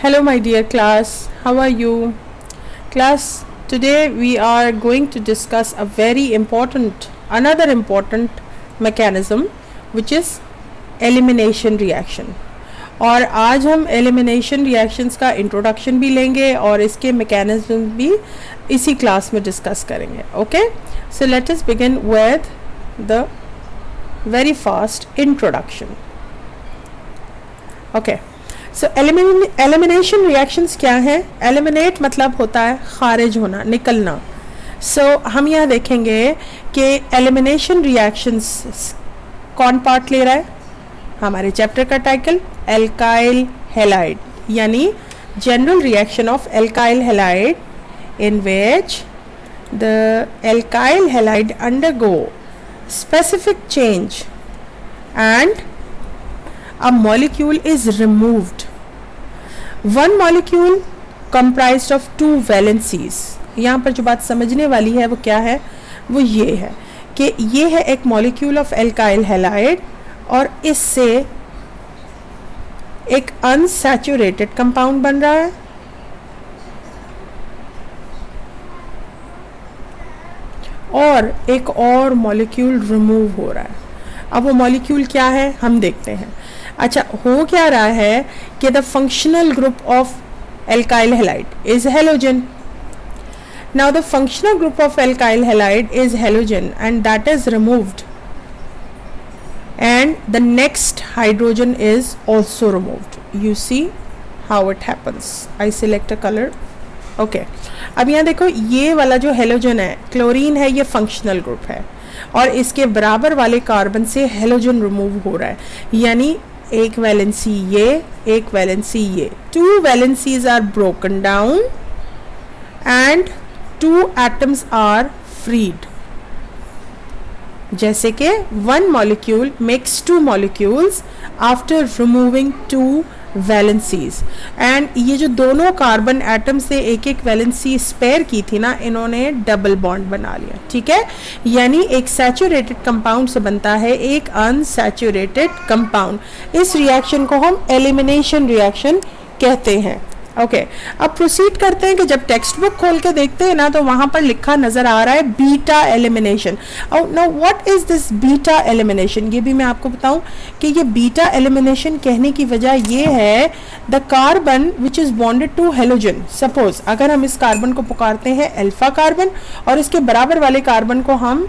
Hello, my dear class. How are you? Class, today we are going to discuss another important mechanism, which is elimination reaction. और आज हम elimination reactions का introduction भी लेंगे और इसके मैकेनिज्म भी इसी क्लास में डिस्कस करेंगे. Okay, so let us begin with the very fast introduction. Okay, so elimination reactions क्या है? एलिमिनेट मतलब होता है खारिज होना, निकलना. सो हम यहाँ देखेंगे कि एलिमिनेशन रिएक्शंस कौन पार्ट ले रहा है. हमारे चैप्टर का टाइटल एल्काइल हैलाइड, यानी general reaction of alkyl halide, in which the alkyl halide undergo specific change and a molecule is removed. One molecule comprised of two valencies. यहाँ पर जो बात समझने वाली है वो क्या है? वो ये है कि ये है एक molecule of alkyl halide और इससे एक unsaturated compound बन रहा है और एक और मॉलिक्यूल रिमूव हो रहा है. अब वो मॉलिक्यूल क्या है हम देखते हैं. अच्छा, हो क्या रहा है कि the functional group of alkyl halide is halogen. Now the functional group of alkyl halide is halogen and that is removed and the next hydrogen is also removed. You see how it happens. I select a color. Okay, अब यहाँ देखो ये वाला जो halogen है, chlorine है, ये functional group है और इसके बराबर वाले कार्बन से हेलोजन रिमूव हो रहा है. यानी एक वैलेंसी ये, एक वैलेंसी ये, two valencies are broken down and two atoms are freed. जैसे कि one molecule makes two molecules after removing two valencies. And ये जो दोनों कार्बन एटम से एक एक वैलेंसी स्पेयर की थी ना, इन्होंने डबल बॉन्ड बना लिया. ठीक है, यानी एक सैचुरेटेड कंपाउंड से बनता है एक अनसैचुरेटेड कंपाउंड. इस रिएक्शन को हम एलिमिनेशन रिएक्शन कहते हैं. ओके, अब प्रोसीड करते हैं कि जब टेक्स्ट बुक खोल के देखते हैं ना तो वहां पर लिखा नजर आ रहा है beta elimination. Now what is this beta elimination? ये भी मैं आपको बताऊं कि ये बीटा एलिमिनेशन कहने की वजह ये है, the carbon which is bonded to halogen. Suppose अगर हम इस कार्बन को पुकारते हैं अल्फा कार्बन और इसके बराबर वाले कार्बन को हम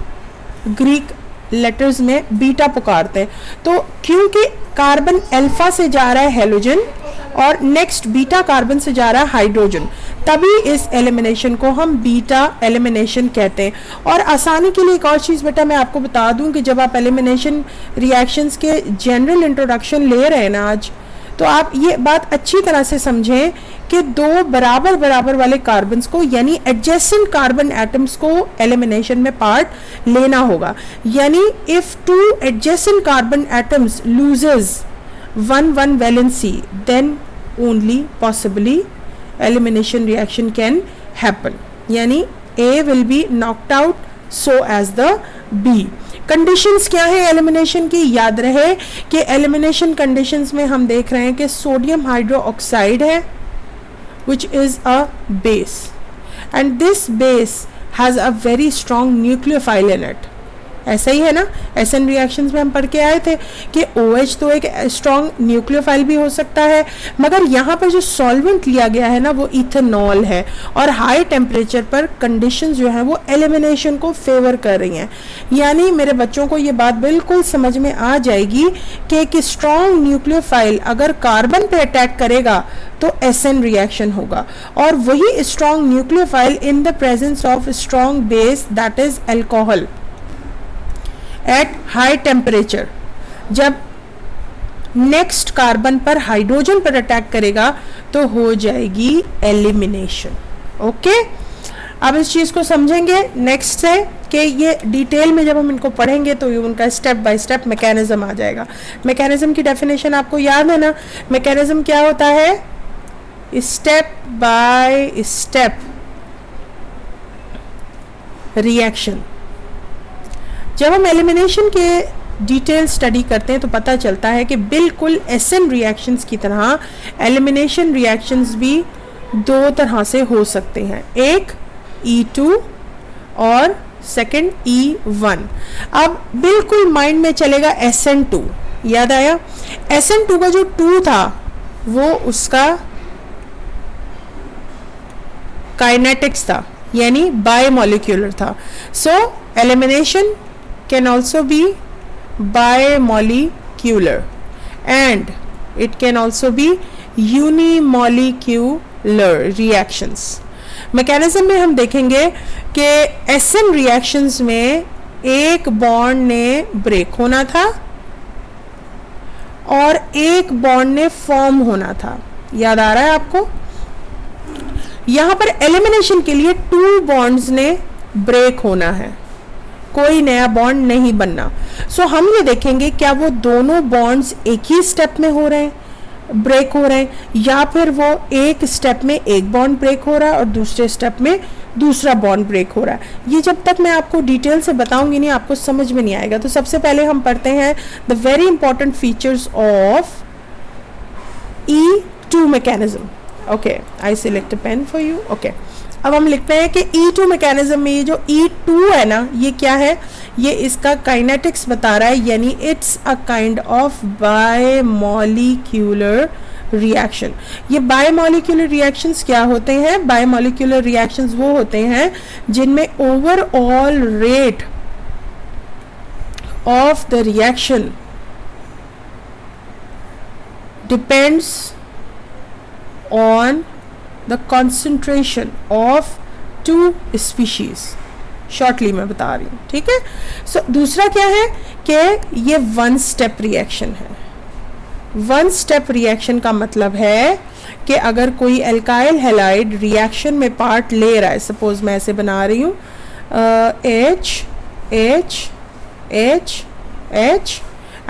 ग्रीक लेटर्स में बीटा पुकारते हैं, तो क्योंकि कार्बन अल्फा से जा रहा है हेलोजन और नेक्स्ट बीटा कार्बन से जा रहा है हाइड्रोजन, तभी इस एलिमिनेशन को हम बीटा एलिमिनेशन कहते हैं. और आसानी के लिए एक और चीज़ बेटा मैं आपको बता दूं कि जब आप एलिमिनेशन रिएक्शंस के जनरल इंट्रोडक्शन ले रहे हैं ना आज, तो आप ये बात अच्छी तरह से समझें कि दो बराबर बराबर वाले कार्बन्स को, यानी एडजेसेंट कार्बन एटम्स को एलिमिनेशन में पार्ट लेना होगा. यानी if two adjacent carbon atoms loses one valency, then only possibly elimination reaction can happen. यानी A will be knocked out so as the B. Conditions क्या है एलिमिनेशन की? याद रहे कि एलिमिनेशन कंडीशंस में हम देख रहे हैं कि सोडियम हाइड्रोक्साइड है which is a base and this base has a very strong nucleophile in it. ऐसा ही है ना, एसएन रिएक्शंस में हम पढ़ के आए थे कि OH तो एक स्ट्रॉन्ग न्यूक्लियोफाइल भी हो सकता है, मगर यहाँ पर जो सॉल्वेंट लिया गया है ना वो इथेनॉल है और हाई टेम्परेचर पर कंडीशंस जो है वो एलिमिनेशन को फेवर कर रही हैं. यानी मेरे बच्चों को ये बात बिल्कुल समझ में आ जाएगी कि एक स्ट्रॉन्ग न्यूक्लियोफाइल अगर कार्बन पे अटैक करेगा तो एसएन रिएक्शन होगा और वही strong nucleophile in the presence of strong base that is alcohol at high temperature, जब नेक्स्ट कार्बन पर हाइड्रोजन पर अटैक करेगा तो हो जाएगी एलिमिनेशन. ओके, अब इस चीज को समझेंगे नेक्स्ट से कि ये डिटेल में जब हम इनको पढ़ेंगे तो ये उनका स्टेप बाय स्टेप मैकेनिज्म आ जाएगा. मैकेनिज्म की डेफिनेशन आपको याद है ना? मैकेनिज्म क्या होता है? Step by step reaction. जब हम एलिमिनेशन के डिटेल स्टडी करते हैं तो पता चलता है कि बिल्कुल एसएन रिएक्शंस की तरह एलिमिनेशन रिएक्शंस भी दो तरह से हो सकते हैं, एक E2 और सेकंड E1। अब बिल्कुल माइंड में चलेगा SN2, याद आया? SN2 का जो 2 था वो उसका काइनेटिक्स था, यानी बायमोलिक्यूलर था। So elimination can also be bimolecular and it can also be unimolecular reactions. Mechanism में हम देखेंगे कि एसएन रिएक्शंस में एक बॉन्ड ने ब्रेक होना था और एक बॉन्ड ने फॉर्म होना था, याद आ रहा है आपको? यहां पर एलिमिनेशन के लिए 2 बॉन्ड्स ने ब्रेक होना है, कोई नया बॉन्ड नहीं बनना। सो हम ये देखेंगे क्या वो दोनों बॉन्ड्स एक ही स्टेप में हो रहे हैं, ब्रेक हो रहे हैं, या फिर वो एक स्टेप में एक बॉन्ड ब्रेक हो रहा है और दूसरे स्टेप में दूसरा बॉन्ड ब्रेक हो रहा है। ये जब तक मैं आपको डिटेल से बताऊंगी नहीं आपको समझ में नहीं आएगा। तो सबसे पहले हम पढ़ते हैं the very important features of E2 mechanism. Okay, I select a pen for you. Okay, अब हम लिखते हैं कि E2 मैकेनिज्म में ये जो E2 है ना, ये क्या है? ये इसका काइनेटिक्स बता रहा है, यानी it's a kind of bimolecular reaction. ये बायमोलिक्यूलर रिएक्शंस क्या होते हैं? बायमोलिक्यूलर रिएक्शंस वो होते हैं जिनमें overall rate of the reaction depends on the concentration of 2 species। Shortly मैं बता रही हूँ, ठीक है? सो दूसरा क्या है कि ये 1 स्टेप रिएक्शन है। 1 स्टेप रिएक्शन का मतलब है कि अगर कोई एल्काइल हैलाइड रिएक्शन में पार्ट ले रहा है, सपोज मैं ऐसे बना रही हूँ H H H H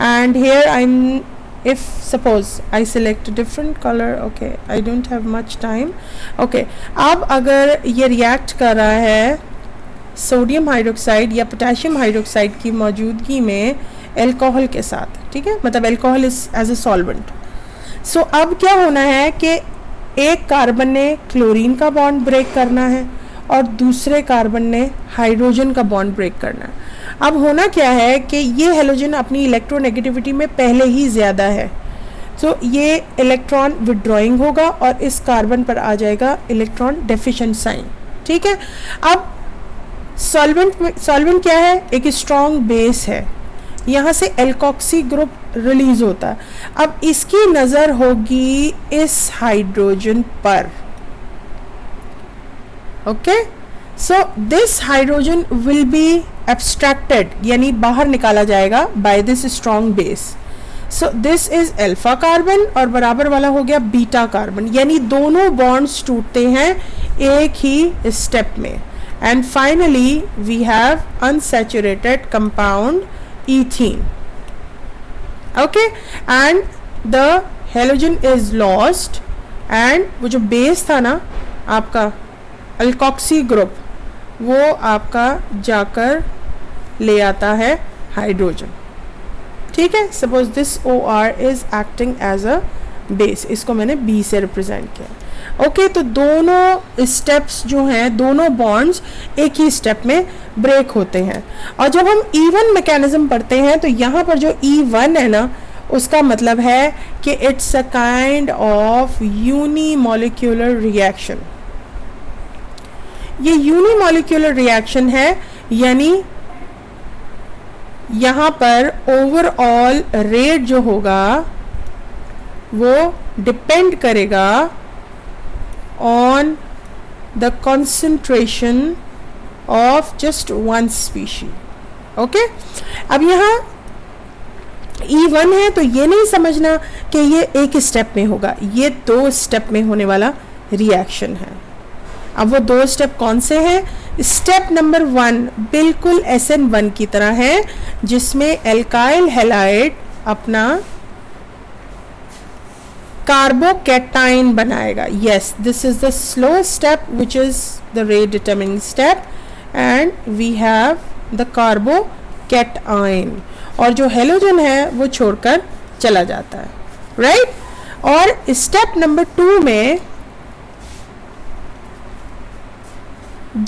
and here I'm if suppose I select a different color, okay, I don't have much time, okay, अब अगर ये रिएक्ट कर रहा है सोडियम हाइड्रोक्साइड या पोटेशियम हाइड्रोक्साइड की मौजूदगी में अल्कोहल के साथ, ठीक है, मतलब alcohol is as a solvent. So अब क्या होना है कि एक कार्बन ने क्लोरीन का बॉन्ड ब्रेक करना है और दूसरे कार्बन ने हाइड्रोजन का बॉन्ड ब्रेक करना है। अब होना क्या है कि ये हेलोजन अपनी इलेक्ट्रोनेगेटिविटी में पहले ही ज़्यादा है, तो ये इलेक्ट्रॉन विड्रॉइंग होगा और इस कार्बन पर आ जाएगा इलेक्ट्रॉन डेफिशिएंट साइन, ठीक है। अब सॉल्वेंट क्या है? एक स्ट्रॉन्ग बेस है, यहाँ से एल्कोक्सी ग्रुप रिलीज होता है। अब इसकी नज़र होगी इस हाइड्रोजन पर, okay. So this hydrogen will be abstracted, यानी बाहर निकाला जाएगा by this strong base. So this is alpha carbon और बराबर वाला हो गया बीटा कार्बन, यानी दोनों बॉन्ड्स टूटते हैं एक ही स्टेप में। And finally we have unsaturated compound ethene, okay, and the halogen is lost and वो जो बेस था ना आपका अल्कोक्सी ग्रुप, वो आपका जाकर ले आता है हाइड्रोजन, ठीक है। Suppose this OR is acting as a base, इसको मैंने B से रिप्रेजेंट किया, ओके। तो दोनों स्टेप्स जो हैं, दोनों बॉन्ड्स एक ही स्टेप में ब्रेक होते हैं। और जब हम E1 मैकेनिज्म पढ़ते हैं तो यहाँ पर जो E1 है ना, उसका मतलब है कि it's a kind of unimolecular reaction. ये यूनिमोलिक्यूलर रिएक्शन है, यानी यहाँ पर ओवरऑल रेट जो होगा वो डिपेंड करेगा on the concentration of just one species, okay। अब यहाँ E1 है तो ये नहीं समझना कि ये एक स्टेप में होगा, ये 2 स्टेप में होने वाला रिएक्शन है। अब वो 2 स्टेप कौन से हैं? स्टेप नंबर 1 बिल्कुल SN1 की तरह है, जिसमें एल्काइल हैलाइड अपना कार्बोकैटाइन बनाएगा। Yes, this is the slow step which is the rate determining step and we have the carbocation. और जो हेलोजन है वो छोड़कर चला जाता है, राइट। और स्टेप नंबर 2 में जो